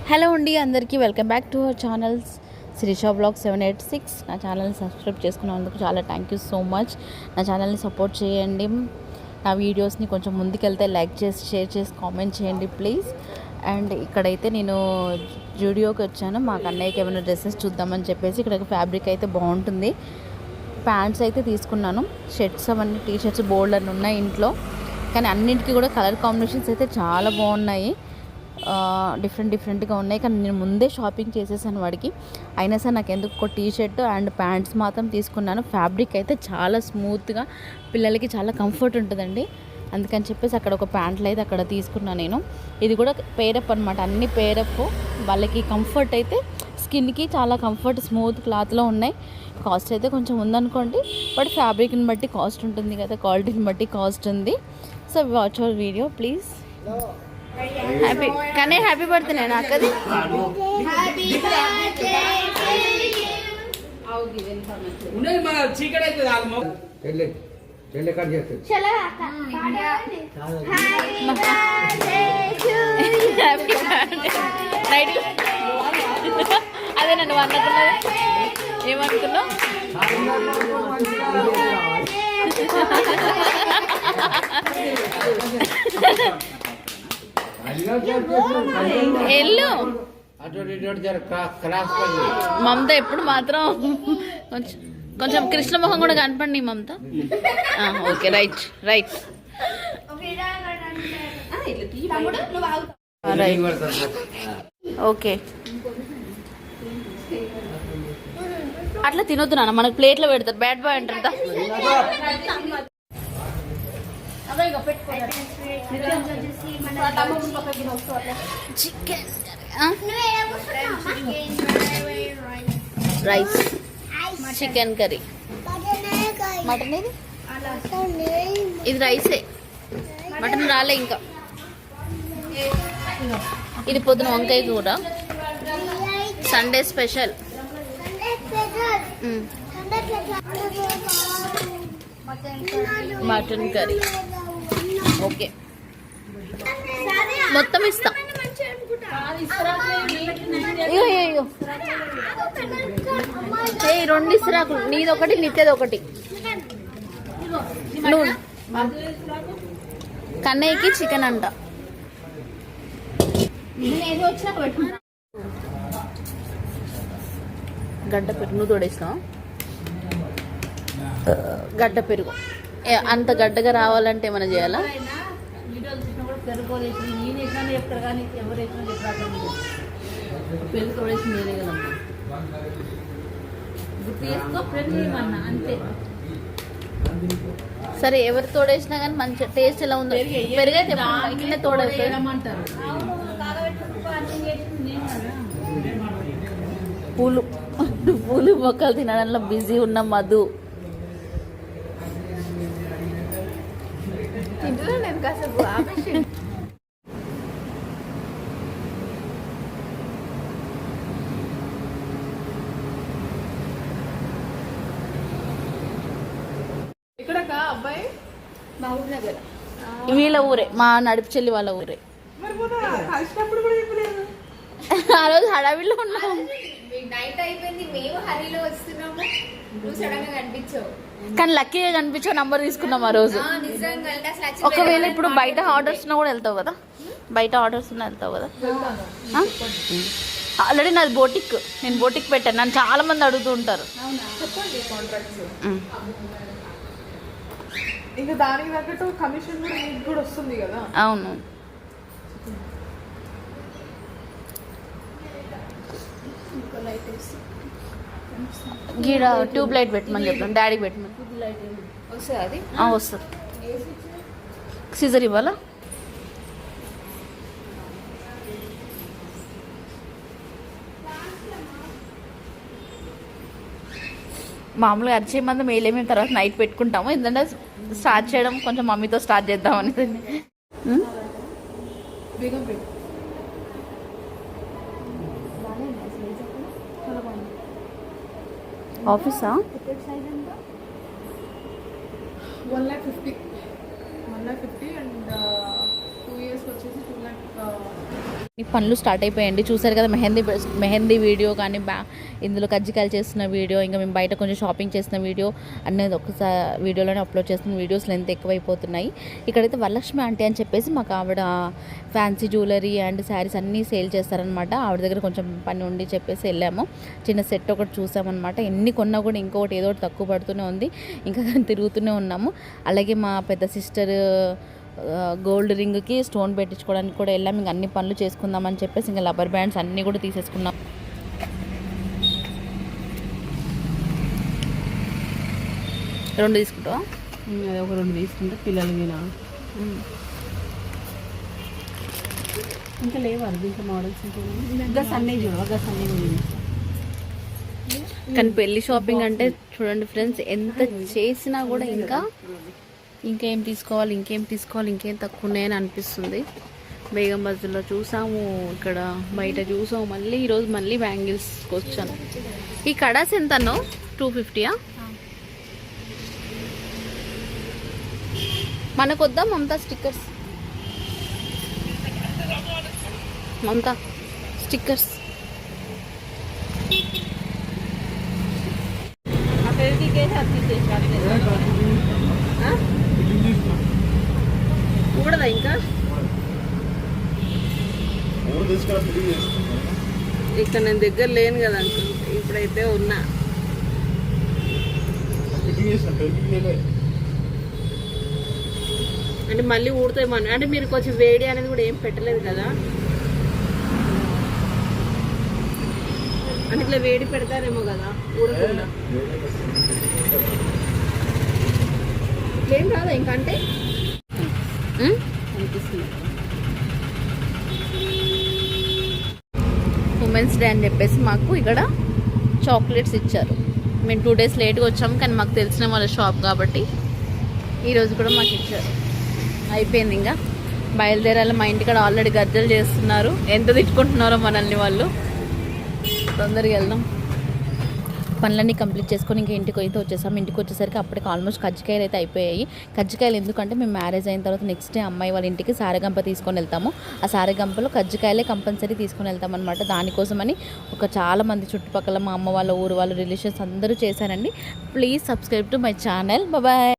Hello అండి, అందరికీ welcome back to our channels Sirisha blog 786. నా ఛానల్ని సబ్స్క్రైబ్ చేసుకున్నందుకు చాలా థ్యాంక్ యూ సో మచ్. నా ఛానల్ని సపోర్ట్ చేయండి. నా వీడియోస్ని కొంచెం ముందుకెళ్తే లైక్ చేసి, షేర్ చేసి, కామెంట్ చేయండి ప్లీజ్. అండ్ ఇక్కడైతే నేను జూడియోకి వచ్చాను. మా అన్నయ్యకి ఏమైనా డ్రెస్సెస్ చూద్దామని చెప్పేసి. ఇక్కడ ఫ్యాబ్రిక్ అయితే బాగుంటుంది. ప్యాంట్స్ అయితే తీసుకున్నాను. షర్ట్స్ అవన్నీ టీ షర్ట్స్ బోల్డ్ అని ఉన్నాయి ఇంట్లో, కానీ అన్నింటికి కూడా కలర్ కాంబినేషన్స్ అయితే చాలా బాగున్నాయి. డిఫరెంట్గా ఉన్నాయి. కానీ నేను ముందే షాపింగ్ చేసేసాను వాడికి. అయినా సరే నాకు ఎందుకు ఒక టీ షర్ట్ అండ్ ప్యాంట్స్ మాత్రం తీసుకున్నాను. ఫ్యాబ్రిక్ అయితే చాలా స్మూత్గా, పిల్లలకి చాలా కంఫర్ట్ ఉంటుందండి. అందుకని చెప్పేసి అక్కడ ఒక ప్యాంట్లు అయితే అక్కడ తీసుకున్నాను నేను. ఇది కూడా పేరప్ అనమాట, అన్ని పేరప్. వాళ్ళకి కంఫర్ట్ అయితే స్కిన్కి చాలా కంఫర్ట్, స్మూత్ క్లాత్లో ఉన్నాయి. కాస్ట్ అయితే కొంచెం ఉందనుకోండి, బట్ ఫ్యాబ్రిక్ని బట్టి కాస్ట్ ఉంటుంది కదా, క్వాలిటీని బట్టి కాస్ట్ ఉంది. So watch hour video please. Happy కానీ హ్యాపీ బర్త్డే నేను అక్కది. అదే నన్ను అనుకున్నది. ఏమనుకున్నావు? ఎల్లు మమత ఎప్పుడు మాత్రం కొంచెం కృష్ణ మొహం కూడా కనపండి మమత. Okay, right. ఓకే, అట్లా తినొద్దు నాన్న, మనకు ప్లేట్లో పెడతారు. బ్యాడ్ బాయ్ అంటారు. Chicken rice, chicken curry, mutton. ఇది రైసే, మటన్ రాలే ఇంకా. ఇది పొద్దున వంకాయ కూర, Sunday special. Mutton curry. Okay, మొత్తం ఇస్తా. అయ్యో, ఏ 2 ఇస్రాకులు, నీదొకటి నిత్యది ఒకటి. నువ్వు కన్నయ్యకి చికెన్ అంట. గడ్డ పెరుగు నువ్వు తోడేస్తావు. గడ్డ పెరుగు అంత గడ్డగా రావాలంటే ఏమైనా చేయాలా? సరే, ఎవరు తోడేసినా కానీ మంచి టేస్ట్ ఎలా ఉందో. పెరుగైతే ఇట్లనే తోడేస్తామంటారు. పూలు మొక్కలు తినడంలో బిజీ ఉన్న మధు. అబ్బాయి మా ఊరి దగ్గర, వీళ్ళ ఊరే, మా నడుపు చెల్లి వాళ్ళ ఊరే. ఆ రోజు హడావిడిలో ఉన్నాము. నైట్ అయిపోయింది, మేము హరిలో వస్తున్నాము, నువ్వు సడన్ గా కనిపించావు. కానీ లక్కీగా కనిపించావు, నంబర్ తీసుకున్నాం ఆ రోజు. ఒకవేళ ఇప్పుడు బయట ఆర్డర్స్ ఉన్నా కూడా వెళ్తావు కదా? బయట ఆర్డర్స్ ఉన్నా వెళ్తావు కదా? ఆల్రెడీ నాది బోటిక్, నేను బోటిక్ పెట్టాను. నన్ను చాలా మంది అడుగుతూ ఉంటారు. ఇంకా దానికి తగ్గట్టు కమిషన్ కూడా వస్తుంది కదా. అవును. గీడ ట్యూబ్ లైట్ పెట్టమని చెప్తాను, డాడీకి పెట్టమని. వస్తుంది. సీజర్ ఇవ్వాలా? మామూలుగా అరిచే మంది మేలేమేమి తర్వాత నైట్ పెట్టుకుంటాము. ఎందుకంటే స్టార్ట్ చేయడం కొంచెం మమ్మీతో స్టార్ట్ చేద్దాం అనేది. ఆఫీసా? 1,50,000 1,50,000 అండ్ 2 years వచ్చేసి 2 lakh ఈ పనులు స్టార్ట్ అయిపోయాయండి. చూసారు కదా మెహందీ వీడియో కానీ ఇందులో కజ్జికాయలు చేస్తున్న వీడియో, ఇంకా మేము బయట కొంచెం షాపింగ్ చేసిన వీడియో అనేది ఒకసారి వీడియోలోనే అప్లోడ్ చేస్తున్న వీడియోస్ లెంత్ ఎక్కువైపోతున్నాయి. ఇక్కడైతే వరలక్ష్మి ఆంటీ అని చెప్పేసి మాకు ఆవిడ ఫ్యాన్సీ జ్యువెలరీ అండ్ శారీస్ అన్నీ సేల్ చేస్తారనమాట. ఆవిడ దగ్గర కొంచెం పని ఉండి చెప్పేసి వెళ్ళాము. చిన్న సెట్ ఒకటి చూసామన్నమాట. ఎన్ని కొన్నా కూడా ఇంకొకటి ఏదో ఒకటి తక్కువ పడుతూనే ఉంది. ఇంకా తిరుగుతూనే ఉన్నాము. అలాగే మా పెద్ద సిస్టర్ గోల్డ్ రింగ్కి స్టోన్ పెట్టించుకోవడానికి కూడా వెళ్ళాము. ఇంక అన్ని పనులు చేసుకుందామని చెప్పేసి ఇంకా రబ్బర్ బ్యాండ్స్ అన్నీ కూడా తీసేసుకున్నాం. రెండు తీసుకుంటావా? అది ఒక 2 తీసుకుంటే పిల్లలకి ఇంకా లేవు ఇంకా మోడల్స్ ఇంకా సన్నీ చూడ సన్నీ కానీ పెళ్లి షాపింగ్ అంటే చూడండి ఫ్రెండ్స్, ఎంత చేసినా కూడా ఇంకేం తీసుకోవాలి ఇంకేం తక్కువ ఉన్నాయని అనిపిస్తుంది. బేగం బజార్లో చూసాము, ఇక్కడ బయట చూసాము, మళ్ళీ ఈరోజు మళ్ళీ బ్యాంగిల్స్కి వచ్చాను. ఈ కడాస్ ఎంతనో 250. మనకు వద్దా మమతా స్టిక్కర్స్? మమతా స్టిక్కర్స్ కూడదా ఇంకా ఇక్కడ నేను దగ్గర లేను కదా అంకుల్, ఇప్పుడైతే ఉన్నా. అంటే మళ్ళీ ఊడుతాయి అంటే మీరు కొంచెం వేడి అనేది కూడా ఏం పెట్టలేదు కదా, అంటే ఇట్లా వేడి పెడతారేమో కదా ఊడకుండా. ఏం రాదా ఇంకా అంటే అనిపిస్తుంది. ఉమెన్స్ డే అని చెప్పేసి మాకు ఇక్కడ చాక్లెట్స్ ఇచ్చారు. మేము 2 days లేట్గా వచ్చాము, కానీ మాకు తెలిసిన వాళ్ళ షాప్ కాబట్టి ఈరోజు కూడా మాకు ఇచ్చారు. అయిపోయింది, ఇంకా బయలుదేరాలి. మా ఇంటికాడ ఆల్రెడీ గజ్జలు చేస్తున్నారు. ఎంత తిట్టుకుంటున్నారో మనల్ని వాళ్ళు. తొందరగా వెళ్దాం. పనులన్నీ కంప్లీట్ చేసుకొని ఇంకా ఇంటికి అయితే వచ్చేసాము. ఇంటికి వచ్చేసరికి అప్పటికి ఆల్మోస్ట్ కజ్జికాయలు అయితే అయిపోయాయి. కజ్జికాయలు ఎందుకంటే మేము మ్యారేజ్ అయిన తర్వాత నెక్స్ట్ డే అమ్మాయి వాళ్ళ ఇంటికి సారెగంప తీసుకొని వెళ్తాము. ఆ సారెగంపలో కజ్జికాయలే కంపల్సరీ తీసుకొని వెళ్తాం అనమాట. దానికోసమని చాలా మంది చుట్టుపక్కల మా అమ్మ వాళ్ళ ఊరు వాళ్ళు రిలేషన్స్ అందరూ చేశారండి. Please subscribe to my channel. Bye.